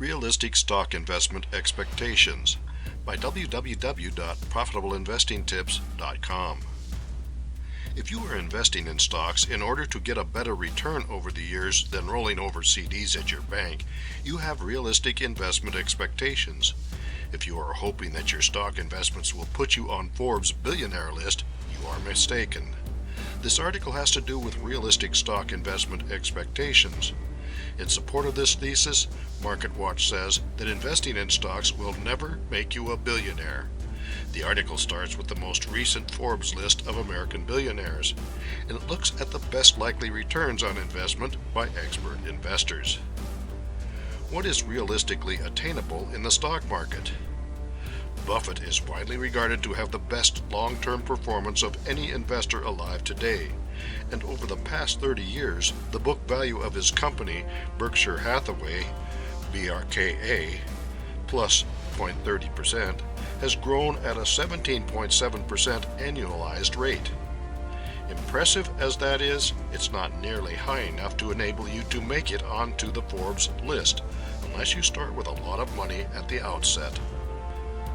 Realistic Stock Investment Expectations by www.profitableinvestingtips.com. If you are investing in stocks in order to get a better return over the years than rolling over CDs at your bank, you have realistic investment expectations. If you are hoping that your stock investments will put you on Forbes' billionaire list, you are mistaken. This article has to do with realistic stock investment expectations. In support of this thesis, MarketWatch says that investing in stocks will never make you a billionaire. The article starts with the most recent Forbes list of American billionaires, and it looks at the best likely returns on investment by expert investors. What is realistically attainable in the stock market? Buffett is widely regarded to have the best long-term performance of any investor alive today, and over the past 30 years, the book value of his company, Berkshire Hathaway BRK.A, plus 0.30%, has grown at a 17.7% annualized rate. Impressive as that is, it's not nearly high enough to enable you to make it onto the Forbes list, unless you start with a lot of money at the outset.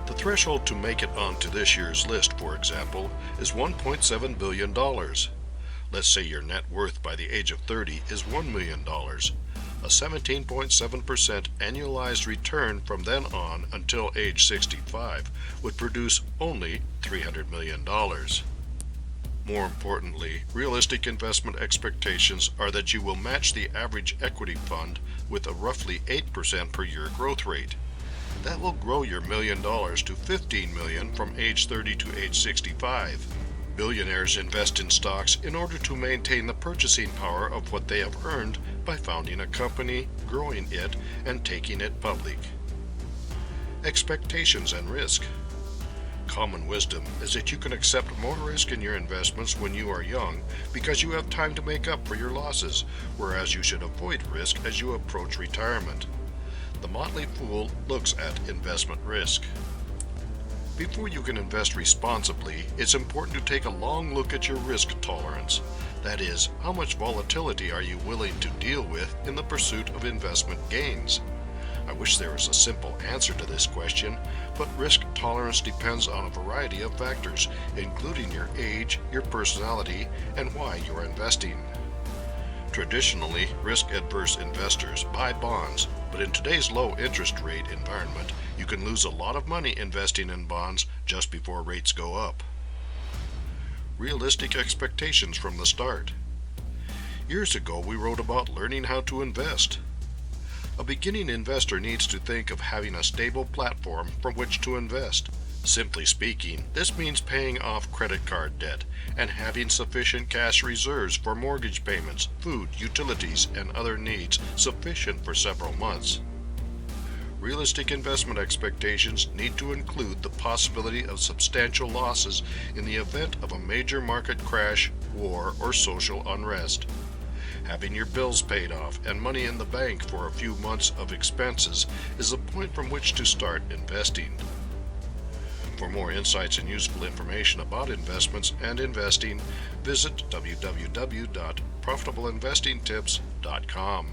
The threshold to make it onto this year's list, for example, is $1.7 billion. Let's say your net worth by the age of 30 is $1 million. A 17.7% annualized return from then on until age 65 would produce only $300 million. More importantly, realistic investment expectations are that you will match the average equity fund with a roughly 8% per year growth rate. That will grow your $1 million to $15 million from age 30 to age 65. Billionaires invest in stocks in order to maintain the purchasing power of what they have earned by founding a company, growing it, and taking it public. Expectations and risk. Common wisdom is that you can accept more risk in your investments when you are young because you have time to make up for your losses, whereas you should avoid risk as you approach retirement. The motley fool looks at investment risk. Before you can invest responsibly, it's important to take a long look at your risk tolerance. That is, how much volatility are you willing to deal with in the pursuit of investment gains? I wish there was a simple answer to this question, but risk tolerance depends on a variety of factors, including your age, your personality, and why you're investing. Traditionally, risk-adverse investors buy bonds, but in today's low interest rate environment, you can lose a lot of money investing in bonds just before rates go up. Realistic expectations from the start. Years ago, we wrote about learning how to invest. A beginning investor needs to think of having a stable platform from which to invest. Simply speaking, this means paying off credit card debt and having sufficient cash reserves for mortgage payments, food, utilities, and other needs sufficient for several months. Realistic investment expectations need to include the possibility of substantial losses in the event of a major market crash, war, or social unrest. Having your bills paid off and money in the bank for a few months of expenses is a point from which to start investing. For more insights and useful information about investments and investing, visit www.profitableinvestingtips.com.